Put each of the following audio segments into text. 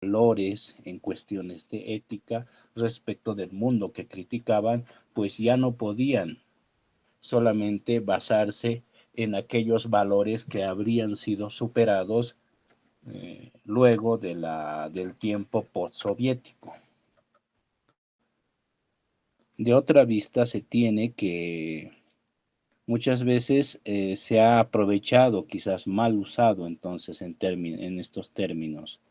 valores, en cuestiones de ética respecto del mundo que criticaban, pues ya no podían solamente basarse en aquellos valores que habrían sido superados luego del tiempo postsoviético. De otra vista se tiene que muchas veces se ha aprovechado, quizás mal usado entonces en estos términos.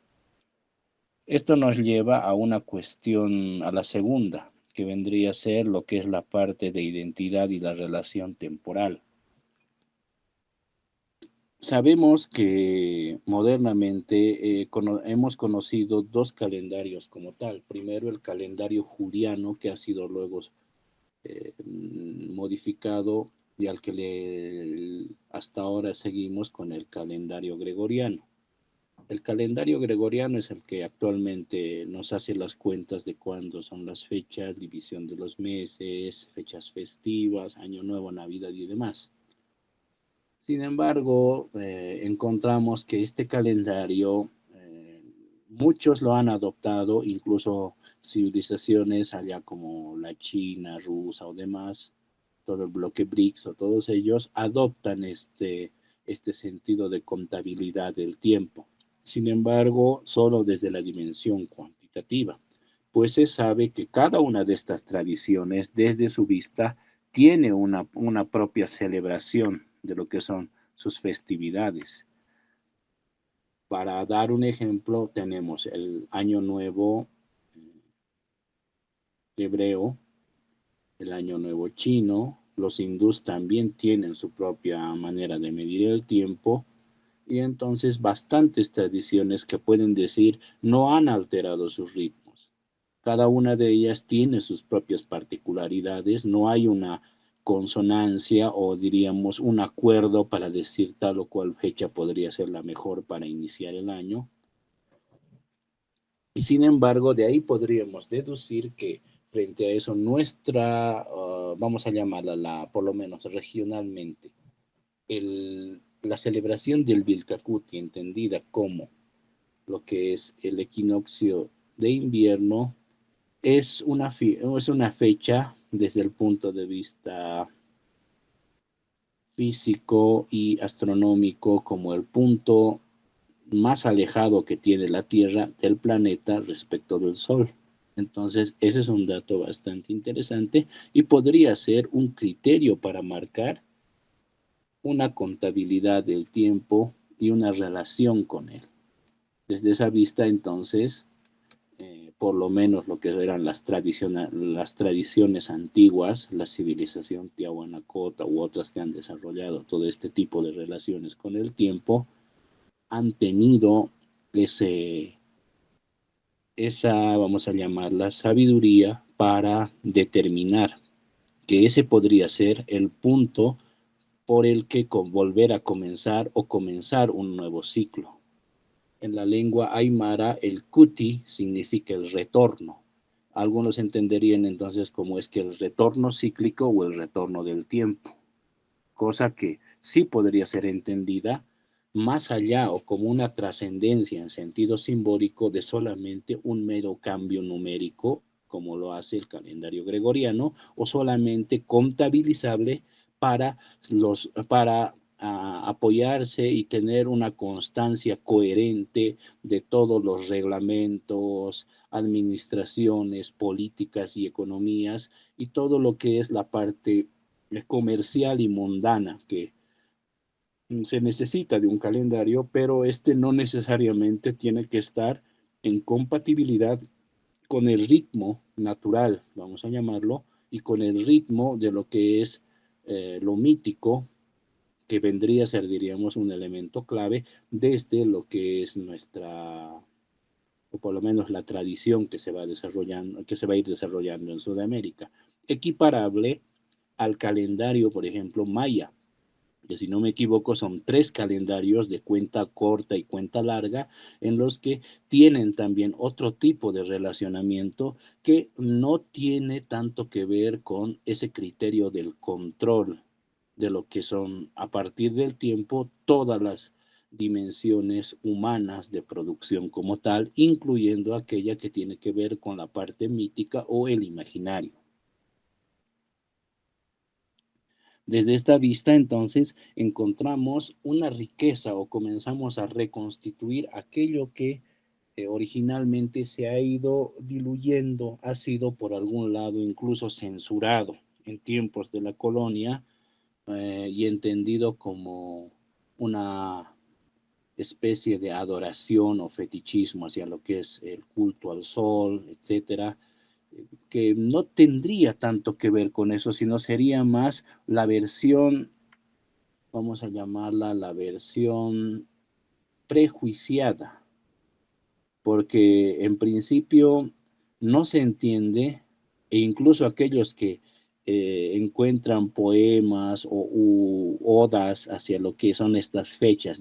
Esto nos lleva a una cuestión, a la segunda, que vendría a ser lo que es la parte de identidad y la relación temporal. Sabemos que modernamente hemos conocido dos calendarios como tal. Primero el calendario juliano, que ha sido luego modificado y al que hasta ahora seguimos con el calendario gregoriano. El calendario gregoriano es el que actualmente nos hace las cuentas de cuándo son las fechas, división de los meses, fechas festivas, Año Nuevo, Navidad y demás. Sin embargo, encontramos que este calendario muchos lo han adoptado, incluso civilizaciones allá como la China, Rusia o demás, todo el bloque BRICS o todos ellos adoptan este sentido de contabilidad del tiempo. Sin embargo, solo desde la dimensión cuantitativa, pues se sabe que cada una de estas tradiciones, desde su vista, tiene una propia celebración de lo que son sus festividades. Para dar un ejemplo, tenemos el Año Nuevo hebreo, el Año Nuevo chino, los hindús también tienen su propia manera de medir el tiempo y entonces bastantes tradiciones que pueden decir no han alterado sus ritmos. Cada una de ellas tiene sus propias particularidades, no hay una consonancia o diríamos un acuerdo para decir tal o cual fecha podría ser la mejor para iniciar el año. Y sin embargo, de ahí podríamos deducir que frente a eso nuestra, vamos a llamarla por lo menos regionalmente, la celebración del Vilcacuti, entendida como lo que es el equinoccio de invierno, es una fecha desde el punto de vista físico y astronómico como el punto más alejado que tiene la Tierra del planeta respecto del Sol. Entonces, ese es un dato bastante interesante y podría ser un criterio para marcar una contabilidad del tiempo y una relación con él. Desde esa vista, entonces, por lo menos lo que eran las tradiciones antiguas, la civilización Tiahuanacota u otras que han desarrollado todo este tipo de relaciones con el tiempo, han tenido ese, vamos a llamarla, sabiduría para determinar que ese podría ser el punto por el que volver a comenzar o comenzar un nuevo ciclo. En la lengua aymara, el kuti significa el retorno. Algunos entenderían entonces como es que el retorno cíclico o el retorno del tiempo, cosa que sí podría ser entendida más allá o como una trascendencia en sentido simbólico de solamente un mero cambio numérico, como lo hace el calendario gregoriano, o solamente contabilizable para apoyarse y tener una constancia coherente de todos los reglamentos, administraciones, políticas y economías y todo lo que es la parte comercial y mundana que se necesita de un calendario, pero este no necesariamente tiene que estar en compatibilidad con el ritmo natural, vamos a llamarlo, y con el ritmo de lo que es lo mítico, que vendría a ser, diríamos, un elemento clave desde lo que es nuestra, o por lo menos la tradición que se va desarrollando, que se va a ir desarrollando en Sudamérica, equiparable al calendario, por ejemplo, maya, que si no me equivoco son 3 calendarios de cuenta corta y cuenta larga, en los que tienen también otro tipo de relacionamiento que no tiene tanto que ver con ese criterio del control de lo que son a partir del tiempo todas las dimensiones humanas de producción como tal, incluyendo aquella que tiene que ver con la parte mítica o el imaginario. Desde esta vista, entonces, encontramos una riqueza o comenzamos a reconstituir aquello que originalmente se ha ido diluyendo, ha sido por algún lado incluso censurado en tiempos de la colonia y entendido como una especie de adoración o fetichismo hacia lo que es el culto al sol, etcétera, que no tendría tanto que ver con eso, sino sería más la versión, vamos a llamarla la versión prejuiciada, porque en principio no se entiende, e incluso aquellos que encuentran poemas o odas hacia lo que son estas fechas,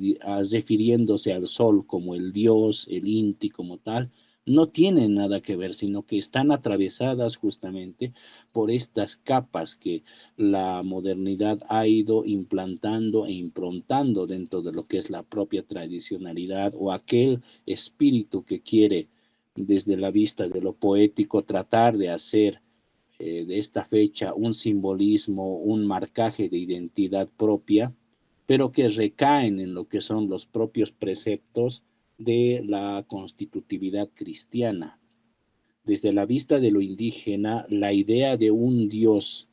refiriéndose al sol como el dios, el Inti como tal, no tienen nada que ver, sino que están atravesadas justamente por estas capas que la modernidad ha ido implantando e improntando dentro de lo que es la propia tradicionalidad o aquel espíritu que quiere desde la vista de lo poético tratar de hacer de esta fecha un simbolismo, un marcaje de identidad propia, pero que recaen en lo que son los propios preceptos de la constitutividad cristiana. Desde la vista de lo indígena, la idea de un Dios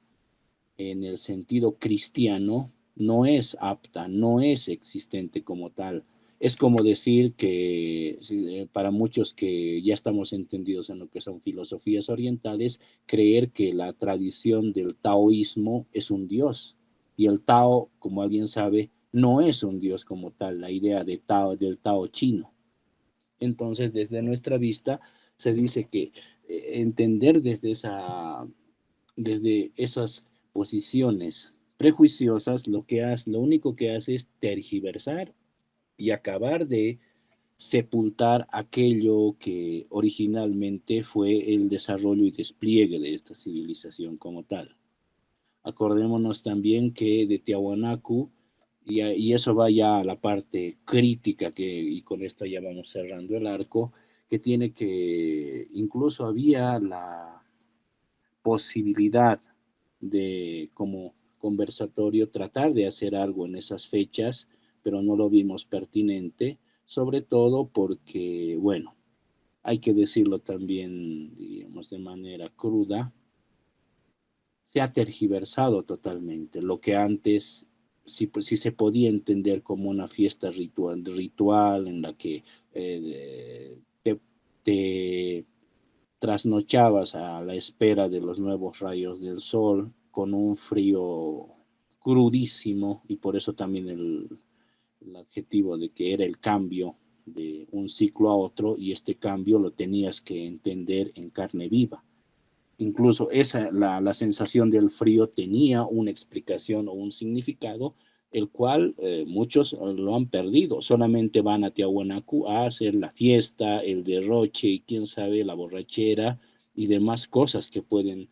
en el sentido cristiano no es apta, no es existente como tal. Es como decir que para muchos que ya estamos entendidos en lo que son filosofías orientales, creer que la tradición del taoísmo es un dios. Y el Tao, como alguien sabe, no es un dios como tal, la idea de Tao, del Tao chino. Entonces, desde nuestra vista, se dice que entender desde esas posiciones prejuiciosas, lo único que hace es tergiversar y acabar de sepultar aquello que originalmente fue el desarrollo y despliegue de esta civilización como tal. Acordémonos también que de Tiahuanacu, y eso va ya a la parte crítica, y con esto ya vamos cerrando el arco, que tiene que incluso había la posibilidad de como conversatorio tratar de hacer algo en esas fechas, pero no lo vimos pertinente, sobre todo porque, bueno, hay que decirlo también, digamos, de manera cruda, se ha tergiversado totalmente. Lo que antes sí se podía entender como una fiesta ritual en la que te trasnochabas a la espera de los nuevos rayos del sol con un frío crudísimo y por eso también el adjetivo de que era el cambio de un ciclo a otro y este cambio lo tenías que entender en carne viva. Incluso la sensación del frío tenía una explicación o un significado, el cual muchos lo han perdido. Solamente van a Tiahuanacu a hacer la fiesta, el derroche y quién sabe, la borrachera y demás cosas que pueden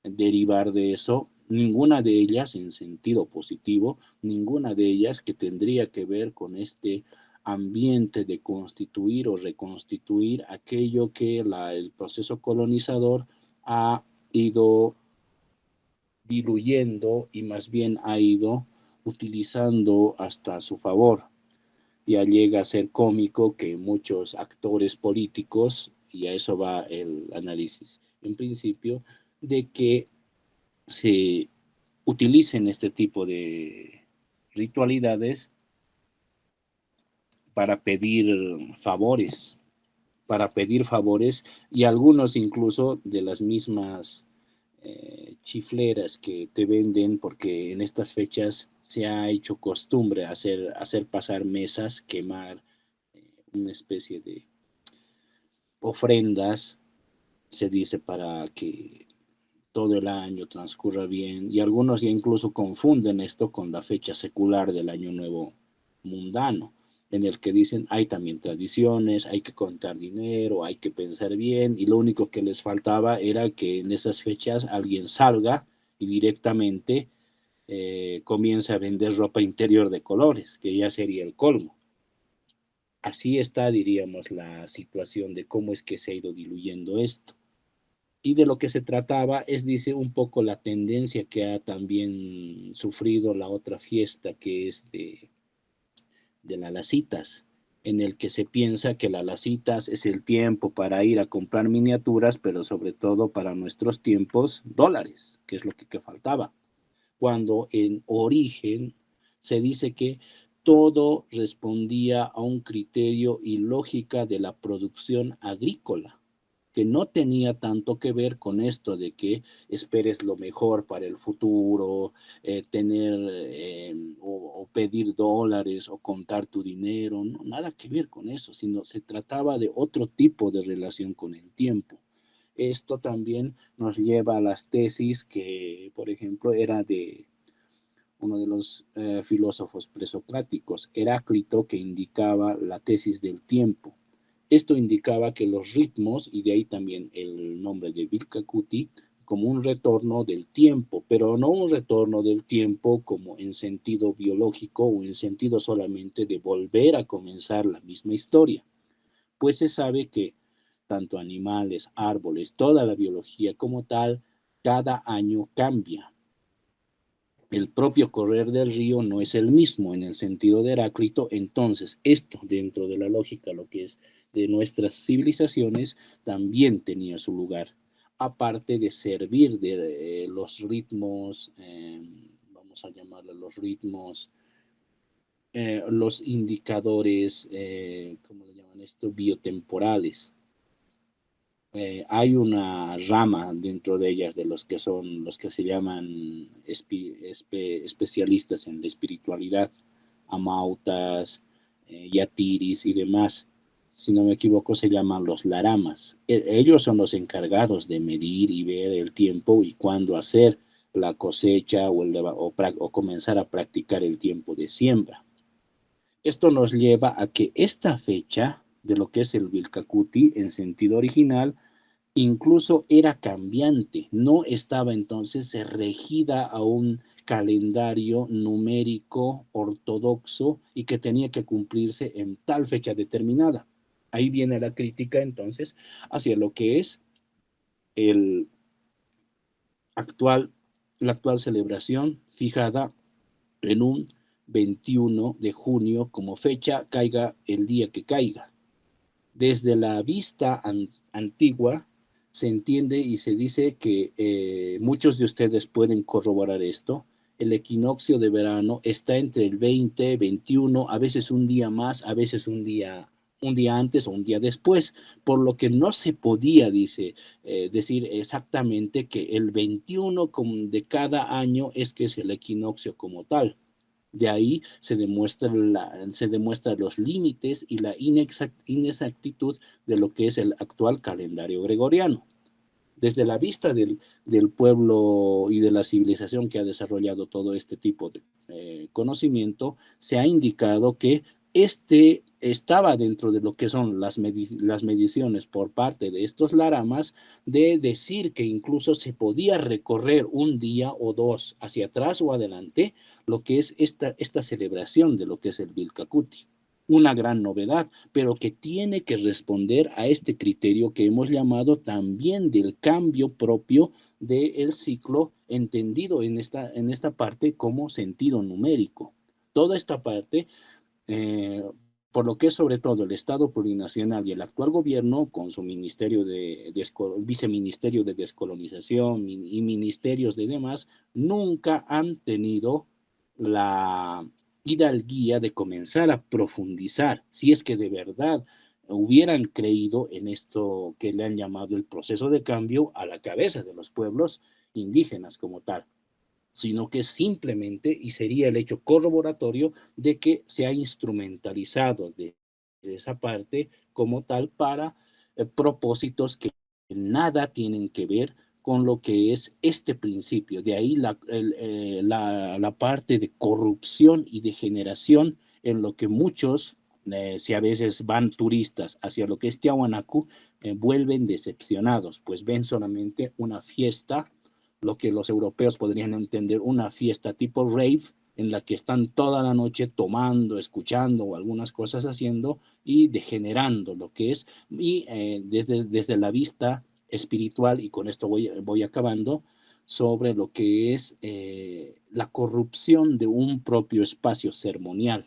derivar de eso. Ninguna de ellas en sentido positivo, ninguna de ellas que tendría que ver con este ambiente de constituir o reconstituir aquello que el proceso colonizador ha ido diluyendo y más bien ha ido utilizando hasta su favor. Ya llega a ser cómico que muchos actores políticos, y a eso va el análisis en principio, de que se utilicen este tipo de ritualidades para pedir favores, y algunos incluso de las mismas chifleras que te venden, porque en estas fechas se ha hecho costumbre hacer pasar mesas, quemar una especie de ofrendas, se dice, para que todo el año transcurra bien, y algunos ya incluso confunden esto con la fecha secular del Año Nuevo mundano, en el que dicen hay también tradiciones, hay que contar dinero, hay que pensar bien, y lo único que les faltaba era que en esas fechas alguien salga y directamente comience a vender ropa interior de colores, que ya sería el colmo. así está, diríamos, la situación de cómo es que se ha ido diluyendo esto. Y de lo que se trataba es, dice, un poco la tendencia que ha también sufrido la otra fiesta, que es de las lasitas, en el que se piensa que las lasitas es el tiempo para ir a comprar miniaturas, pero sobre todo para nuestros tiempos, dólares, que es lo que faltaba. Cuando en origen se dice que todo respondía a un criterio y lógica de la producción agrícola, que no tenía tanto que ver con esto de que esperes lo mejor para el futuro, tener o pedir dólares o contar tu dinero, no, nada que ver con eso, sino se trataba de otro tipo de relación con el tiempo. Esto también nos lleva a las tesis que, por ejemplo, era de uno de los filósofos presocráticos, Heráclito, que indicaba la tesis del tiempo. Esto indicaba que los ritmos, y de ahí también el nombre de Vilcacuti, como un retorno del tiempo, pero no un retorno del tiempo como en sentido biológico o en sentido solamente de volver a comenzar la misma historia, pues se sabe que tanto animales, árboles, toda la biología como tal, cada año cambia. El propio correr del río no es el mismo en el sentido de Heráclito, entonces esto dentro de la lógica, lo que es de nuestras civilizaciones, también tenía su lugar, aparte de servir de los ritmos, vamos a llamarle los ritmos, los indicadores, ¿cómo le llaman esto? Biotemporales. Hay una rama dentro de ellas de los que son los que se llaman especialistas en la espiritualidad, amautas, yatiris y demás. Si no me equivoco, se llaman los laramas. Ellos son los encargados de medir y ver el tiempo y cuándo hacer la cosecha o comenzar a practicar el tiempo de siembra. Esto nos lleva a que esta fecha de lo que es el Vilcacuti en sentido original incluso era cambiante, no estaba entonces regida a un calendario numérico ortodoxo y que tenía que cumplirse en tal fecha determinada. Ahí viene la crítica entonces hacia lo que es el actual, la actual celebración fijada en un 21 de junio como fecha, caiga el día que caiga. Desde la vista antigua se entiende y se dice que muchos de ustedes pueden corroborar esto. El equinoccio de verano está entre el 20, 21, a veces un día más, a veces un día antes o un día después, por lo que no se podía, dice, decir exactamente que el 21 de cada año es que es el equinoccio como tal. De ahí se demuestra los límites y la inexactitud de lo que es el actual calendario gregoriano. Desde la vista del pueblo y de la civilización que ha desarrollado todo este tipo de conocimiento, se ha indicado que este estaba dentro de lo que son las mediciones por parte de estos laramas, de decir que incluso se podía recorrer un día o dos hacia atrás o adelante lo que es esta celebración de lo que es el Vilcacuti. Una gran novedad, pero que tiene que responder a este criterio que hemos llamado también del cambio propio del ciclo, entendido en esta parte como sentido numérico. Toda esta parte, por lo que es sobre todo el Estado plurinacional y el actual gobierno, con su viceministerio de descolonización y ministerios de demás, nunca han tenido la hidalguía de comenzar a profundizar, si es que de verdad hubieran creído en esto que le han llamado el proceso de cambio a la cabeza de los pueblos indígenas como tal, sino que simplemente, y sería el hecho corroboratorio de que se ha instrumentalizado de esa parte como tal para propósitos que nada tienen que ver con lo que es este principio. De ahí la parte de corrupción y de generación en lo que muchos, si a veces van turistas hacia lo que es Tiahuanacu, vuelven decepcionados, pues ven solamente una fiesta, lo que los europeos podrían entender una fiesta tipo rave, en la que están toda la noche tomando, escuchando o algunas cosas haciendo y degenerando lo que es, y desde la vista espiritual, y con esto voy acabando, sobre lo que es la corrupción de un propio espacio ceremonial.